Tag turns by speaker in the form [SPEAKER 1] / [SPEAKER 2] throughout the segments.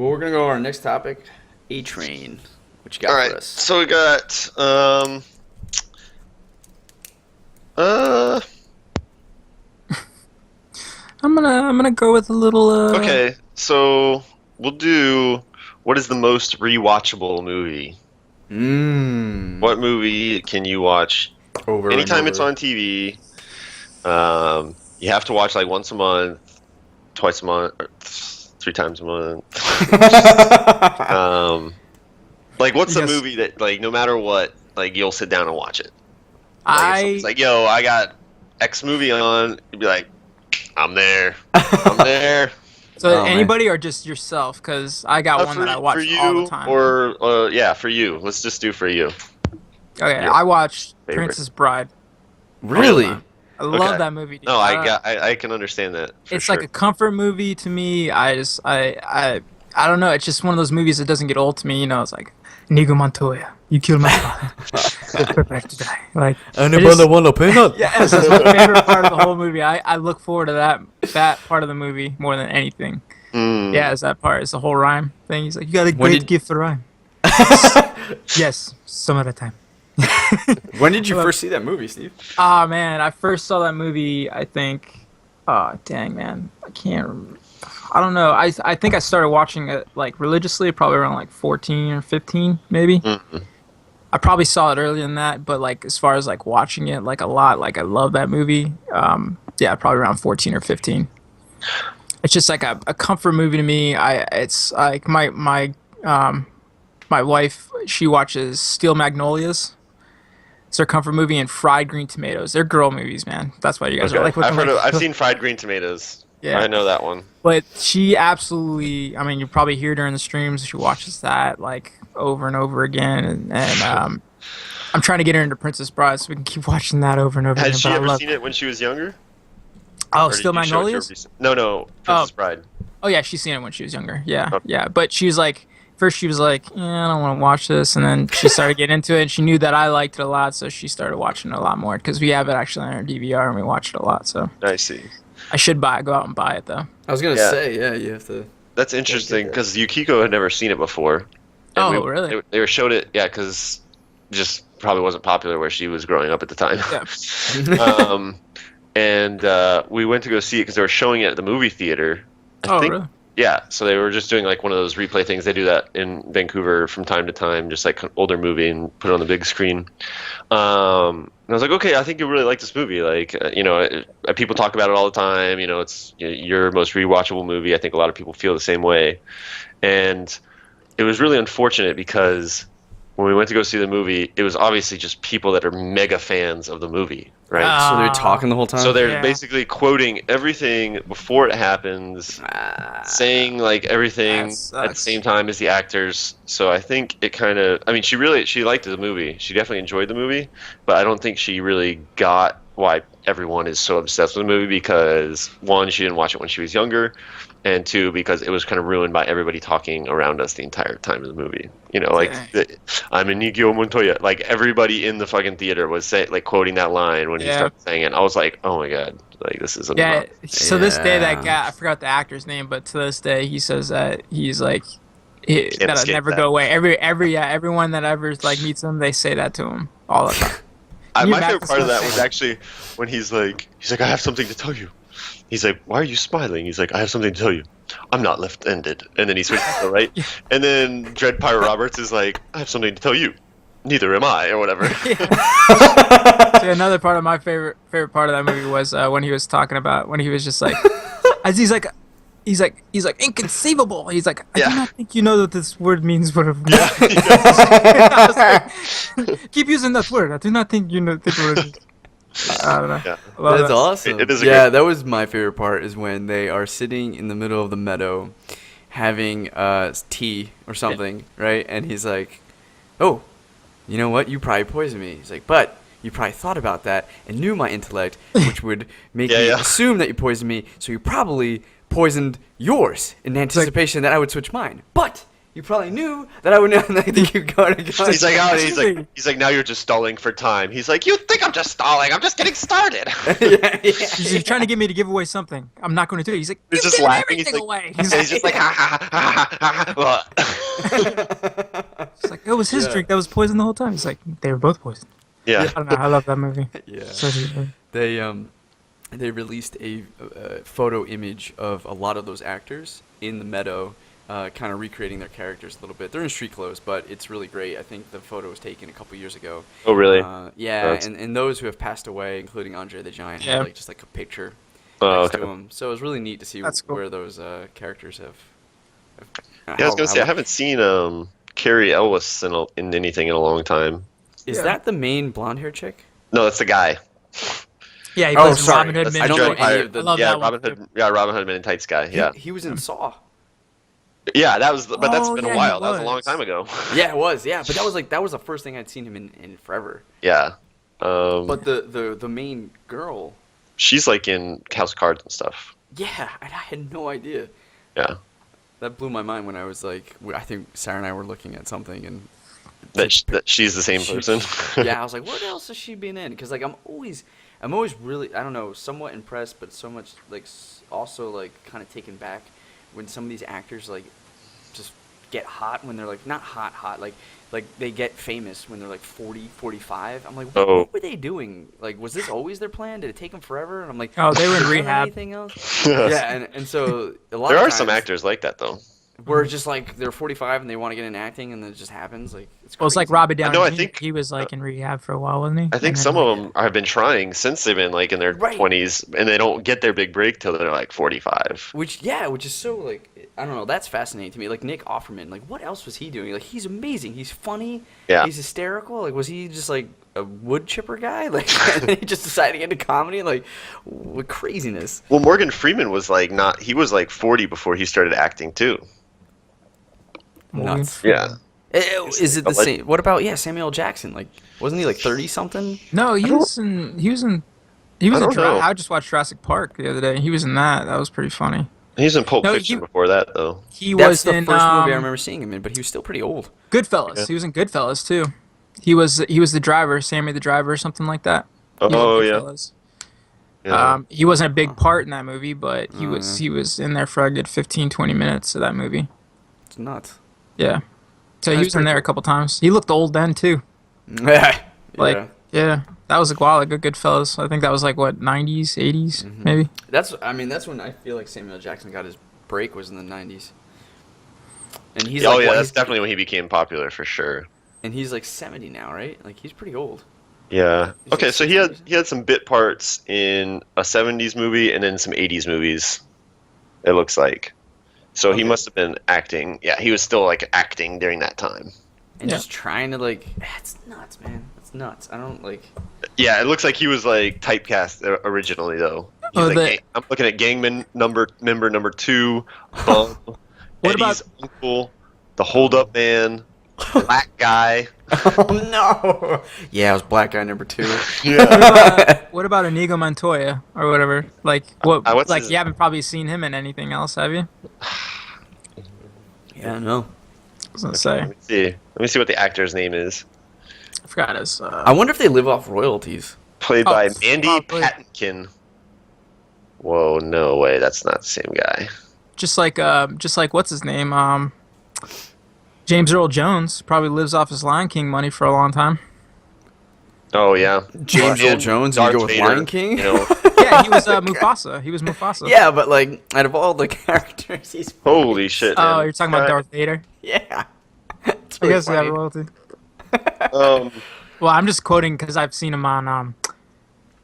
[SPEAKER 1] Well, we're gonna go on our next topic, A-Train. What you got
[SPEAKER 2] All
[SPEAKER 1] for
[SPEAKER 2] right,
[SPEAKER 1] us?
[SPEAKER 2] so we got
[SPEAKER 3] I'm gonna go with a little.
[SPEAKER 2] okay, so we'll do what is the most rewatchable movie? What movie can you watch
[SPEAKER 1] Over and
[SPEAKER 2] anytime it's
[SPEAKER 1] over.
[SPEAKER 2] on TV? You have to watch like once a month, twice a month, or 3 times a month. Like what's the movie that like no matter what, like you'll sit down and watch it? Like, if somebody's like, yo, I got X movie on, you'd be like, I'm there. I'm there.
[SPEAKER 3] So anybody or just yourself? Because I got one that I watch all the time.
[SPEAKER 2] Or yeah, for you. Let's just do for you.
[SPEAKER 3] Okay, I watched Princess Bride.
[SPEAKER 1] Really?
[SPEAKER 3] I love that movie. Dude.
[SPEAKER 2] No, I can understand that.
[SPEAKER 3] It's like a comfort movie to me. I don't know. It's just one of those movies that doesn't get old to me. You know, it's like Inigo Montoya, you killed my father. Prepare to die. Like
[SPEAKER 1] anybody want a peanut?
[SPEAKER 3] Yeah, that's my favorite part of the whole movie. I look forward to that part of the movie more than anything. Yeah, it's that part. It's the whole rhyme thing. He's like, you got a great gift for rhyme. Yes, some of the time.
[SPEAKER 1] When did you first see that movie, Steve?
[SPEAKER 3] Ah, man, I first saw that movie, I think, oh, dang, man, I can't remember. I don't know. I think I started watching it, like, religiously, probably around, like, 14 or 15, maybe. Mm-hmm. I probably saw it earlier than that, but, like, as far as, like, watching it, like, a lot, like, I love that movie. Yeah, probably around 14 or 15. It's just, like, a comfort movie to me. It's, like, my wife, she watches Steel Magnolias. It's their comfort movie, and Fried Green Tomatoes. They're girl movies, man. That's why you guys are like.
[SPEAKER 2] I've seen Fried Green Tomatoes. Yeah, I know that one.
[SPEAKER 3] But she absolutely, I mean, you probably hear during the streams. She watches that like over and over again, and I'm trying to get her into Princess Bride so we can keep watching that over and over again.
[SPEAKER 2] Has she ever seen it when she was younger?
[SPEAKER 3] Oh, Steel Magnolias?
[SPEAKER 2] No, Princess Bride.
[SPEAKER 3] Oh yeah, she's seen it when she was younger. Yeah, yeah. But she was like. First she was like, yeah, I don't want to watch this, and then she started getting into it, and she knew that I liked it a lot, so she started watching it a lot more, because we have it actually on our DVR, and we watch it a lot, so.
[SPEAKER 2] I see.
[SPEAKER 3] I should go out and buy it, though.
[SPEAKER 1] I was going to say, yeah, you have to.
[SPEAKER 2] That's interesting, because Yukiko had never seen it before.
[SPEAKER 3] Oh, really?
[SPEAKER 2] They showed it, yeah, because it just probably wasn't popular where she was growing up at the time. Yeah. And we went to go see it, because they were showing it at the movie theater. I think, really? Yeah, so they were just doing like one of those replay things. They do that in Vancouver from time to time, just like an older movie and put it on the big screen. And I was like, okay, I think you really like this movie. Like, people talk about it all the time. You know, it's your most rewatchable movie. I think a lot of people feel the same way. And it was really unfortunate because when we went to go see the movie, it was obviously just people that are mega fans of the movie, right?
[SPEAKER 1] So they're talking the whole time?
[SPEAKER 2] So they're basically quoting everything before it happens, saying like everything at the same time as the actors. So I think it kind of, I mean, she liked the movie. She definitely enjoyed the movie, but I don't think she really got why everyone is so obsessed with the movie because, one, she didn't watch it when she was younger, and two, because it was kind of ruined by everybody talking around us the entire time of the movie. You know, like, I'm Inigo Montoya. Like, everybody in the fucking theater was quoting that line when he started saying it. I was like, oh my god, like, this is
[SPEAKER 3] yeah. So this day, that guy, I forgot the actor's name, but to this day, he says that he's like, that'll never go away. Everyone that ever like meets him, they say that to him all the time.
[SPEAKER 2] My favorite part of that was actually when he's like, I have something to tell you. He's like, why are you smiling? He's like, I have something to tell you. I'm not left-handed. And then he switches to the right. And then Dread Pirate Roberts is like, I have something to tell you. Neither am I, or whatever.
[SPEAKER 3] See, another part of my favorite part of that movie was when he was talking about, when he was just like, he's like inconceivable. He's like, I do not think you know that this word means what it means. Keep using that word. I do not think you know the word. I don't know. Yeah.
[SPEAKER 1] That's awesome. That was my favorite part, is when they are sitting in the middle of the meadow having tea or something, right? And he's like, oh, you know what? You probably poisoned me. He's like, but you probably thought about that and knew my intellect, which would make me assume that you poisoned me, so you probably poisoned yours in anticipation that I would switch mine. But You probably knew that I would not like to keep going.
[SPEAKER 2] He's like, now you're just stalling for time. He's like, you think I'm just stalling? I'm just getting started.
[SPEAKER 3] He's trying to get me to give away something. I'm not going to do it. He's like,
[SPEAKER 2] he's just laughing.
[SPEAKER 3] Everything away.
[SPEAKER 2] He's just like, ha ha ha ha ha.
[SPEAKER 3] It's like, it was his drink that was poisoned the whole time. He's like, they were both poisoned.
[SPEAKER 2] Yeah.
[SPEAKER 3] I don't know. I love that movie.
[SPEAKER 1] Yeah.
[SPEAKER 3] So
[SPEAKER 1] They released a photo image of a lot of those actors in the meadow, kind of recreating their characters a little bit. They're in street clothes, but it's really great. I think the photo was taken a couple years ago.
[SPEAKER 2] Oh, really?
[SPEAKER 1] Yeah, and those who have passed away, including Andre the Giant, had like just like a picture next to him. So it was really neat to see where those characters have.
[SPEAKER 2] I was gonna say I haven't seen Carrie Ellis in anything in a long time.
[SPEAKER 1] Is that the main blonde-haired chick?
[SPEAKER 2] No, that's the guy.
[SPEAKER 3] Yeah, he plays Robin Hood.
[SPEAKER 1] I don't know any of the.
[SPEAKER 2] Robin Hood Men in Tights guy. Yeah,
[SPEAKER 1] he was in Saw.
[SPEAKER 2] Yeah, that's been a while. That was a long time ago.
[SPEAKER 1] Yeah, it was. Yeah, but that was the first thing I'd seen him in forever.
[SPEAKER 2] Yeah.
[SPEAKER 1] But the main girl.
[SPEAKER 2] She's like in House of Cards and stuff.
[SPEAKER 1] Yeah, I had no idea.
[SPEAKER 2] Yeah.
[SPEAKER 1] That blew my mind when I was like, I think Sarah and I were looking at something and.
[SPEAKER 2] That she's the same person.
[SPEAKER 1] Yeah, I was like, what else has she been in? Because like I'm always really, I don't know, somewhat impressed, but so much like also like kind of taken back when some of these actors like just get hot when they're like not hot like they get famous when they're like 40, 45. I'm like, what were they doing? Like, was this always their plan? Did it take them forever? And I'm like,
[SPEAKER 3] oh, they were in rehab.
[SPEAKER 1] Anything else? Yeah, and so a lot.
[SPEAKER 2] There
[SPEAKER 1] of
[SPEAKER 2] are
[SPEAKER 1] times,
[SPEAKER 2] some actors like that though.
[SPEAKER 1] Where it's just like they're 45 and they want to get in acting and then it just happens. Like it's
[SPEAKER 3] well, it's like Robert Downey.
[SPEAKER 2] No,
[SPEAKER 3] I think he was like in rehab for a while, wasn't he?
[SPEAKER 2] I think some of them have been trying since they've been like in their 20s and they don't get their big break till they're like 45.
[SPEAKER 1] Which is so like I don't know. That's fascinating to me. Like Nick Offerman, like what else was he doing? Like he's amazing. He's funny.
[SPEAKER 2] Yeah.
[SPEAKER 1] He's hysterical. Like was he just like a wood chipper guy? Like and then he just decided to get into comedy? Like what craziness.
[SPEAKER 2] Well, Morgan Freeman was like he was like 40 before he started acting too.
[SPEAKER 1] Nuts.
[SPEAKER 2] Yeah.
[SPEAKER 1] Is it the same? What about Samuel L. Jackson? Like, wasn't he like 30 something?
[SPEAKER 3] No, he was in. I just watched Jurassic Park the other day. He was in that. That was pretty funny.
[SPEAKER 2] He was in Pulp Fiction before that though.
[SPEAKER 1] That's the first movie I remember seeing him in, but he was still pretty old.
[SPEAKER 3] Goodfellas. Yeah. He was in Goodfellas too. He was the driver, Sammy the driver, or something like that.
[SPEAKER 2] Oh yeah.
[SPEAKER 3] He wasn't a big part in that movie, but he was in there for a good 15-20 minutes of that movie.
[SPEAKER 1] It's nuts.
[SPEAKER 3] Yeah. So he was in there a couple times. He looked old then too.
[SPEAKER 1] Yeah.
[SPEAKER 3] That was a while ago. Goodfellas. I think that was like what 90s, 80s, maybe.
[SPEAKER 1] That's when I feel like Samuel L. Jackson got his break was in the 90s. And he's
[SPEAKER 2] that's definitely when he became popular for sure.
[SPEAKER 1] And he's like 70 now, right? Like he's pretty old.
[SPEAKER 2] Yeah. Okay, so he had some bit parts in a 70s movie and then some 80s movies. It looks like. So he must have been acting. Yeah, he was still like acting during that time.
[SPEAKER 1] And just trying to like, it's nuts, man. It's nuts. I don't like.
[SPEAKER 2] Yeah, it looks like he was like typecast originally though. He's I'm looking at Gangman member number 2, Bum, Eddie's uncle, the Hold Up Man, Black Guy.
[SPEAKER 1] Oh no! Yeah, it was Black Guy number 2.
[SPEAKER 3] Yeah. What about Inigo Montoya or whatever? Like what? You haven't probably seen him in anything else, have you?
[SPEAKER 1] Yeah, no.
[SPEAKER 3] I was gonna say.
[SPEAKER 2] Let me see what the actor's name is.
[SPEAKER 3] I forgot his.
[SPEAKER 1] I wonder if they live off royalties.
[SPEAKER 2] Played by Mandy Patinkin. Whoa, no way! That's not the same guy.
[SPEAKER 3] Just like what's his name? James Earl Jones probably lives off his Lion King money for a long time.
[SPEAKER 2] Oh yeah,
[SPEAKER 1] James Earl Jones. You go with Lion King.
[SPEAKER 2] You know.
[SPEAKER 3] Yeah, he was Mufasa. He was Mufasa.
[SPEAKER 1] Yeah, but like out of all the characters, he's
[SPEAKER 2] holy shit. Man.
[SPEAKER 3] Oh, you're talking about Darth Vader?
[SPEAKER 1] Yeah.
[SPEAKER 3] I guess we have royalty.
[SPEAKER 2] Well,
[SPEAKER 3] I'm just quoting because I've seen him on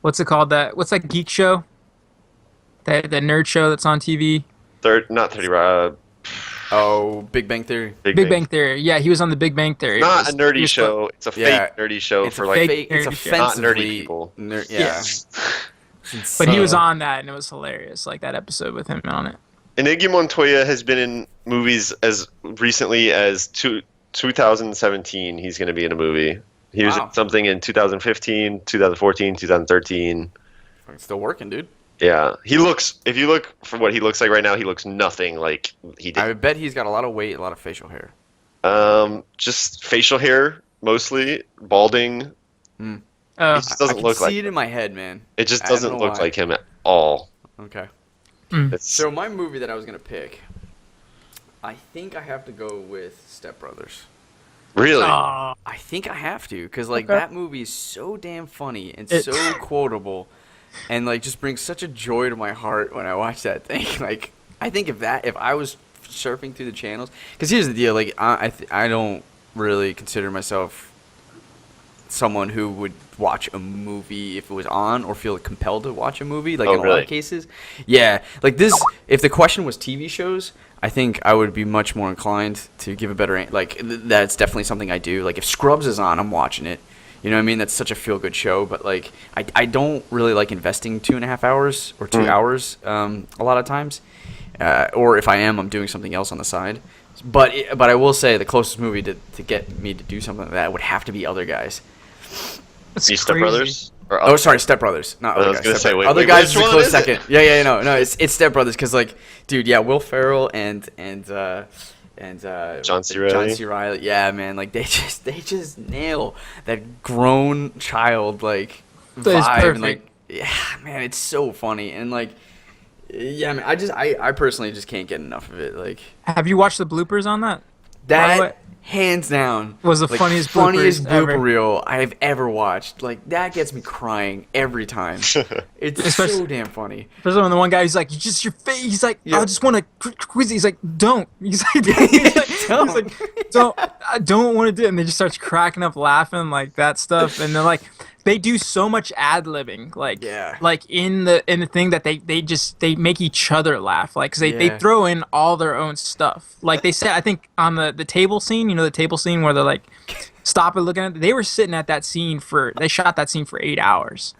[SPEAKER 3] what's it called? What's that geek show? That nerd show that's on TV.
[SPEAKER 2] Not 30 Rock.
[SPEAKER 1] Oh, Big Bang Theory.
[SPEAKER 3] Big Bang Theory. Yeah, he was on the Big Bang Theory.
[SPEAKER 2] Not a nerdy show. It's a fake nerdy show for like
[SPEAKER 1] it's offensively
[SPEAKER 2] not nerdy people.
[SPEAKER 1] Yeah.
[SPEAKER 3] But he was on that, and it was hilarious. Like that episode with him on it.
[SPEAKER 2] Inigo Montoya has been in movies as recently as 2017. He's going to be in a movie. He was in something in 2015, 2014, 2013.
[SPEAKER 1] Still working, dude.
[SPEAKER 2] Yeah, if you look for what he looks like right now, he looks nothing like he did.
[SPEAKER 1] I bet he's got a lot of weight, a lot of facial hair.
[SPEAKER 2] Just facial hair, mostly balding. He just doesn't look like.
[SPEAKER 1] I can see it in my head, man.
[SPEAKER 2] It just doesn't look like him at all.
[SPEAKER 1] Okay.
[SPEAKER 2] It's,
[SPEAKER 1] So my movie that I was gonna pick, I think I have to go with Step Brothers.
[SPEAKER 2] really?
[SPEAKER 1] I think I have to, because like that movie is so damn funny and so quotable, and like just brings such a joy to my heart when I watch that thing. Like I think if I was surfing through the channels, because here's the deal, like I don't really consider myself someone who would watch a movie if it was on or feel compelled to watch a movie, like in a lot of cases. Yeah, like this, if the question was TV shows, I think I would be much more inclined to give a better, like that's definitely something I do. Like if Scrubs is on, I'm watching it. You know what I mean? That's such a feel-good show, but like I don't really like investing 2.5 hours or 2 hours a lot of times. Or if I am, I'm doing something else on the side. But I will say the closest movie to get me to do something like that would have to be Other Guys.
[SPEAKER 2] Step Brothers?
[SPEAKER 1] Oh, sorry, Step Brothers. Not Other Guys.
[SPEAKER 2] I was gonna say, wait,
[SPEAKER 1] Other Guys is a close
[SPEAKER 2] is
[SPEAKER 1] second. Yeah, no, it's Step Brothers, because like, dude, yeah, Will Ferrell and
[SPEAKER 2] John C. Reilly.
[SPEAKER 1] John C. Reilly. Yeah, man, like they just nail that grown child like vibe, and like, yeah, man, it's so funny, and like, yeah, man, I personally just can't get enough of it. Like,
[SPEAKER 3] have you watched the bloopers on that?
[SPEAKER 1] That hands down
[SPEAKER 3] was the funniest
[SPEAKER 1] blooper reel I've ever watched. Like that gets me crying every time. It's so damn funny.
[SPEAKER 3] Especially when the one guy, he's like, "Just your face." He's like, "I just want to quiz." He's like, "Don't." He's like, "Don't." I don't want to do it. And they just starts cracking up laughing like that stuff. And they're like, they do so much ad libbing, like in the thing that they make each other laugh, like, cause they throw in all their own stuff. Like they said, I think on the table scene, the table scene where they're like, stop and looking at it. They were sitting at that scene they shot that scene for 8 hours.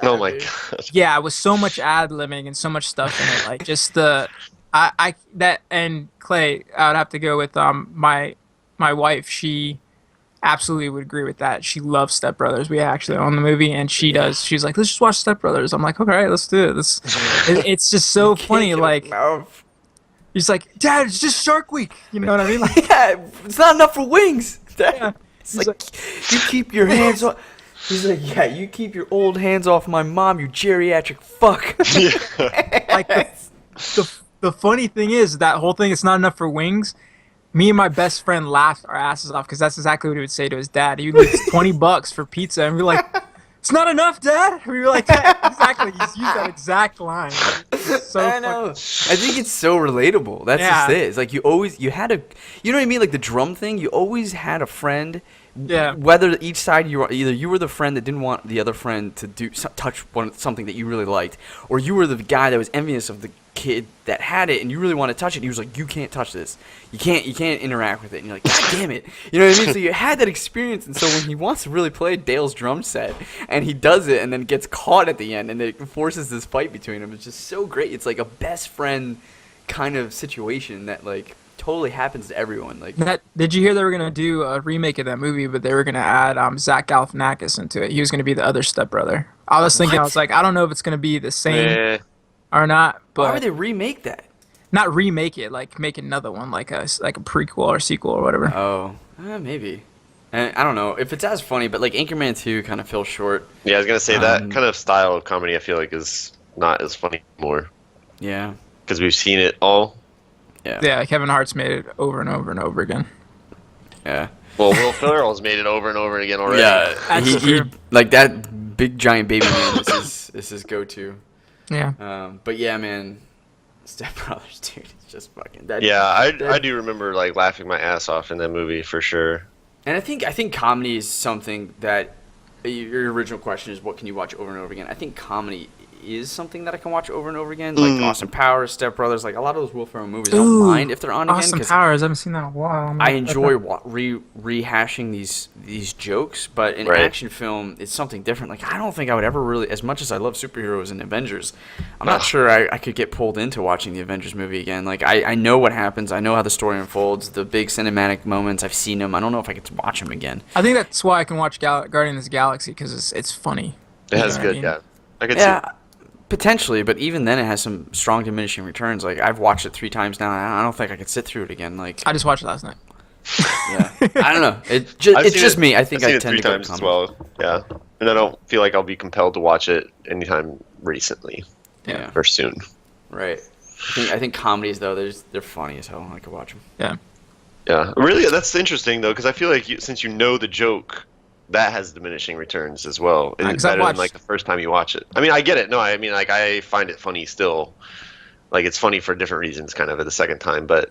[SPEAKER 2] Oh my god.
[SPEAKER 3] Yeah, it was so much ad libbing and so much stuff in it. Like just and Clay, I would have to go with my wife. She absolutely would agree with that. She loves Step Brothers. We actually own the movie, and she does. She's like, let's just watch Step Brothers. I'm like, okay, all right, let's do it. It's just so funny. Like, he's like, Dad, it's just Shark Week. You know what I mean? Like,
[SPEAKER 1] yeah, it's not enough for wings.
[SPEAKER 3] Yeah.
[SPEAKER 1] It's like, you keep your hands off. He's like, yeah, you keep your old hands off my mom, you geriatric fuck.
[SPEAKER 3] Like the funny thing is, that whole thing, it's not enough for wings. Me and my best friend laughed our asses off, because that's exactly what he would say to his dad. He would leave $20 for pizza, and we're like, "It's not enough, Dad." We were like, exactly. He's used that exact line. So
[SPEAKER 1] I know. I think it's so relatable. That's just it. It's like you had a, you know what I mean? Like the drum thing. You always had a friend.
[SPEAKER 3] Yeah.
[SPEAKER 1] Whether each side either you were the friend that didn't want the other friend to touch something that you really liked, or you were the guy that was envious of the kid that had it and you really want to touch it, and he was like, you can't touch this, you can't interact with it, and you're like, God damn it, you know what I mean? So you had that experience, and so when he wants to really play Dale's drum set and he does it and then gets caught at the end and it forces this fight between them, it's just so great. It's like a best friend kind of situation that like totally happens to everyone. Like
[SPEAKER 3] that. Did you hear they were gonna do a remake of that movie, but they were gonna add Zach Galifianakis into it? He was gonna be the other stepbrother. I was thinking, I was like, I don't know if it's gonna be the same or not. But
[SPEAKER 1] why would they remake that?
[SPEAKER 3] Not remake it, like make another one, like a prequel or sequel or whatever.
[SPEAKER 1] Oh, maybe. And I don't know if it's as funny, but like Anchorman 2 kind of feels short.
[SPEAKER 2] Yeah, I was gonna say that kind of style of comedy I feel like is not as funny anymore.
[SPEAKER 1] Yeah,
[SPEAKER 2] because we've seen it all.
[SPEAKER 3] Yeah, Kevin Hart's made it over and over and over again.
[SPEAKER 1] Yeah.
[SPEAKER 2] Well, Will Ferrell's made it over and over again already.
[SPEAKER 1] Yeah, he like that big giant baby man. This is his go-to.
[SPEAKER 3] Yeah.
[SPEAKER 1] But yeah, man, Step Brothers, dude, it's just fucking.
[SPEAKER 2] I do remember like laughing my ass off in that movie for sure.
[SPEAKER 1] And I think comedy is something that your original question is what can you watch over and over again. I think comedy is something that I can watch over and over again, like Austin Powers, Step Brothers, like a lot of those Will Ferrell movies. I don't mind if they're on
[SPEAKER 3] Austin
[SPEAKER 1] again.
[SPEAKER 3] Austin Powers, I haven't seen that in a while.
[SPEAKER 1] I enjoy rehashing these jokes, but in action film, it's something different. Like I don't think I would ever really, as much as I love superheroes and Avengers, I'm not sure I could get pulled into watching the Avengers movie again. Like I know what happens, I know how the story unfolds, the big cinematic moments, I've seen them. I don't know if I get to watch them again.
[SPEAKER 3] I think that's why I can watch Guardians of the Galaxy, because it's funny.
[SPEAKER 2] It has good, I could see.
[SPEAKER 1] Potentially, but even then it has some strong diminishing returns. Like I've watched it 3 times now, and I don't think I could sit through it again. Like
[SPEAKER 3] I just watched it last night.
[SPEAKER 1] Yeah, I don't know. It's just me. I think
[SPEAKER 2] I've seen
[SPEAKER 1] I
[SPEAKER 2] it
[SPEAKER 1] tend
[SPEAKER 2] 3
[SPEAKER 1] to go to
[SPEAKER 2] times as
[SPEAKER 1] comedy.
[SPEAKER 2] well. Yeah, and I don't feel like I'll be compelled to watch it anytime recently.
[SPEAKER 1] Yeah.
[SPEAKER 2] Or soon.
[SPEAKER 1] Right. I think comedies though, they're funny as hell. I could watch them.
[SPEAKER 3] Yeah.
[SPEAKER 2] Yeah, really, that's interesting though, because I feel like since you know the joke, that has diminishing returns as well. It's better than like the first time you watch it. I mean, I get it. No, I mean, like I find it funny still. Like it's funny for different reasons, kind of at the second time. But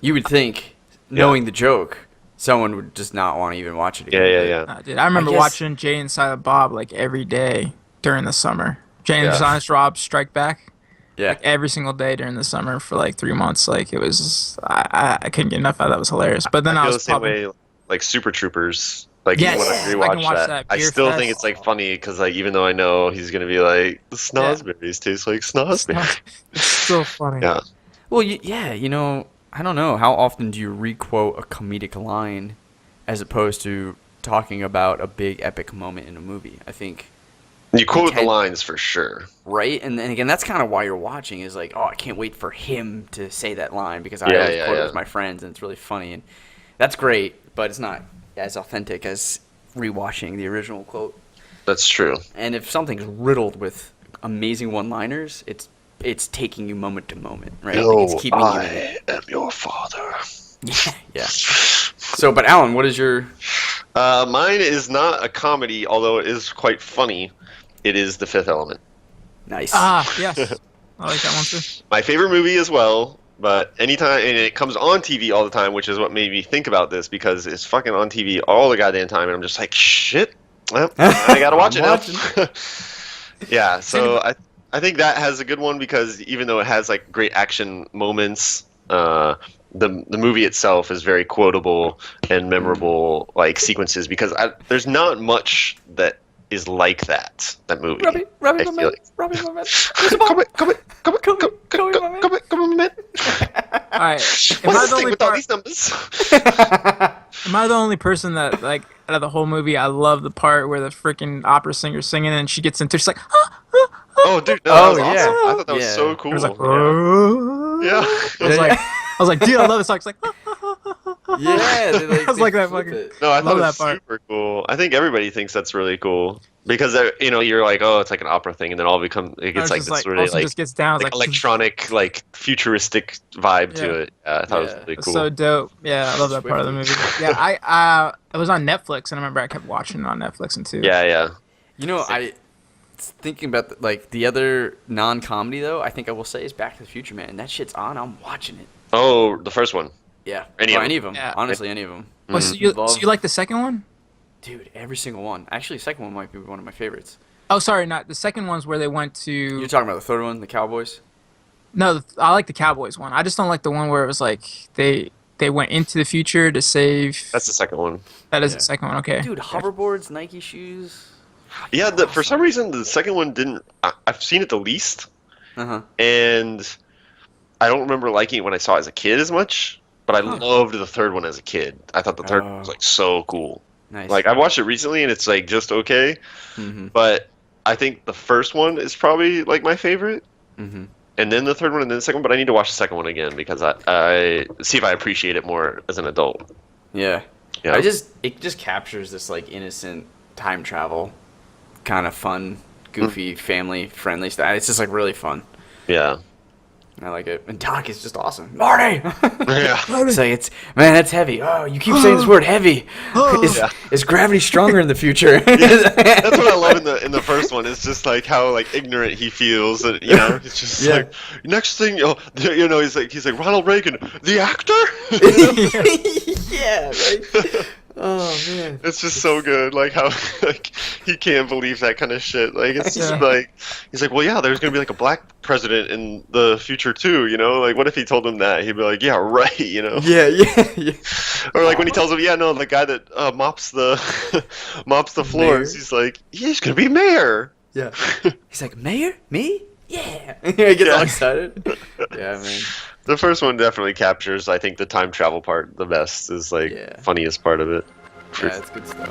[SPEAKER 1] you would think, knowing the joke, someone would just not want to even watch it again.
[SPEAKER 2] Yeah.
[SPEAKER 3] Dude, I remember watching Jay and Silent Bob like every day during the summer. Jay and Silent Bob Strike Back.
[SPEAKER 1] Yeah.
[SPEAKER 3] Like every single day during the summer for like 3 months. Like it was, I couldn't get enough of that. It was hilarious. But then I
[SPEAKER 2] feel
[SPEAKER 3] was
[SPEAKER 2] the same way, like Super Troopers. Like
[SPEAKER 3] Yes,
[SPEAKER 2] when I
[SPEAKER 3] I can
[SPEAKER 2] rewatch
[SPEAKER 3] watch
[SPEAKER 2] that,
[SPEAKER 3] that.
[SPEAKER 2] I
[SPEAKER 3] Beer
[SPEAKER 2] still
[SPEAKER 3] Fest.
[SPEAKER 2] think it's like funny because like even though I know he's gonna be like the snozberries taste like snozberries.
[SPEAKER 3] It's so funny.
[SPEAKER 2] Yeah.
[SPEAKER 1] Well, you know, I don't know. How often do you requote a comedic line as opposed to talking about a big epic moment in a movie? I think
[SPEAKER 2] you quote the lines for sure.
[SPEAKER 1] Right? And then again, that's kind of why you're watching is like, oh, I can't wait for him to say that line because I always quote it with my friends and it's really funny. And that's great, but it's not as authentic as rewatching the original quote.
[SPEAKER 2] That's true.
[SPEAKER 1] And if something's riddled with amazing one-liners, it's taking you moment to moment, right?
[SPEAKER 2] No,
[SPEAKER 1] like it's keeping you in
[SPEAKER 2] I
[SPEAKER 1] it.
[SPEAKER 2] am your father.
[SPEAKER 1] Yeah. So, but Allan, what is your...
[SPEAKER 2] Mine is not a comedy, although it is quite funny. It is The Fifth Element.
[SPEAKER 1] Nice.
[SPEAKER 3] Yes. I like that one too.
[SPEAKER 2] My favorite movie as well, but anytime, and it comes on TV all the time, which is what made me think about this, because it's fucking on TV all the goddamn time, and I'm just like, shit, well, I gotta watch it now. Yeah, so I think that has a good one, because even though it has like great action moments, the movie itself is very quotable and memorable, like sequences, because there's not much that is like that movie.
[SPEAKER 1] Robbie, my man. Robbie, my man.
[SPEAKER 2] Come on.
[SPEAKER 3] Alright. Am I the only person that, like, out of the whole movie, I love the part where the freaking opera singer's singing and she gets into, she's like,
[SPEAKER 2] oh, dude, no, that was awesome. I thought that was so cool.
[SPEAKER 3] It was like, I was like, dude, I love this song. It's like, I was like that fucking.
[SPEAKER 2] No, I thought it was super cool. I think everybody thinks that's really cool because you're like, oh, it's like an opera thing, and then it gets like this really like
[SPEAKER 3] just gets down,
[SPEAKER 2] like electronic, like futuristic vibe to it. I thought it was really cool.
[SPEAKER 3] So dope. Yeah, I love that part of the movie. Yeah, it was on Netflix, and I remember I kept watching it on Netflix and too.
[SPEAKER 2] Yeah.
[SPEAKER 1] You know, thinking about the other non-comedy though, I think I will say is Back to the Future, man. That shit's on. I'm watching it.
[SPEAKER 2] Oh, the first one.
[SPEAKER 1] Yeah.
[SPEAKER 2] Any of
[SPEAKER 1] them.
[SPEAKER 3] Yeah.
[SPEAKER 1] Honestly, any of them.
[SPEAKER 3] Well, so you like the second one?
[SPEAKER 1] Dude, every single one. Actually, the second one might be one of my favorites.
[SPEAKER 3] Oh, sorry, not the second one's where they went to.
[SPEAKER 1] You're talking about the third one, the Cowboys?
[SPEAKER 3] No, I like the Cowboys one. I just don't like the one where it was like they went into the future to save.
[SPEAKER 2] That's the second one.
[SPEAKER 3] That is the second one. Okay.
[SPEAKER 1] Dude, hoverboards, Nike shoes.
[SPEAKER 2] Yeah, for some reason the second one didn't. I've seen it the least, and I don't remember liking it when I saw it as a kid as much. But I loved the third one as a kid. I thought the third one was like so cool.
[SPEAKER 1] Nice.
[SPEAKER 2] Like I watched it recently and it's like just okay. But I think the first one is probably like my favorite. And then the third one and then the second one. But I need to watch the second one again because I see if I appreciate it more as an adult.
[SPEAKER 1] Yeah. It just captures this like innocent time travel kind of fun, goofy, family friendly stuff. It's just like really fun.
[SPEAKER 2] Yeah.
[SPEAKER 1] I like it. And Doc is just awesome. Marty!
[SPEAKER 2] Yeah.
[SPEAKER 1] It's man, that's heavy. Oh, you keep saying this word heavy. Is gravity stronger in the future?
[SPEAKER 2] That's what I love in the first one. It's just like how like ignorant he feels, and it's just like next thing he's like Ronald Reagan, the actor.
[SPEAKER 1] Yeah, right. Oh man,
[SPEAKER 2] it's just so good. Like how like he can't believe that kind of shit. Like it's just like he's like, well, yeah, there's gonna be like a black president in the future too. Like what if he told him that? He'd be like, yeah, right.
[SPEAKER 1] Yeah.
[SPEAKER 2] Or like when he tells him, yeah, no, the guy that mops the floors.
[SPEAKER 1] Mayor?
[SPEAKER 2] He's gonna be mayor.
[SPEAKER 1] Yeah. He's like, mayor? Me? Yeah. He gets all excited. Yeah, man.
[SPEAKER 2] The first one definitely captures, I think, the time travel part the best. Is like funniest part of it.
[SPEAKER 1] Yeah, it's good stuff.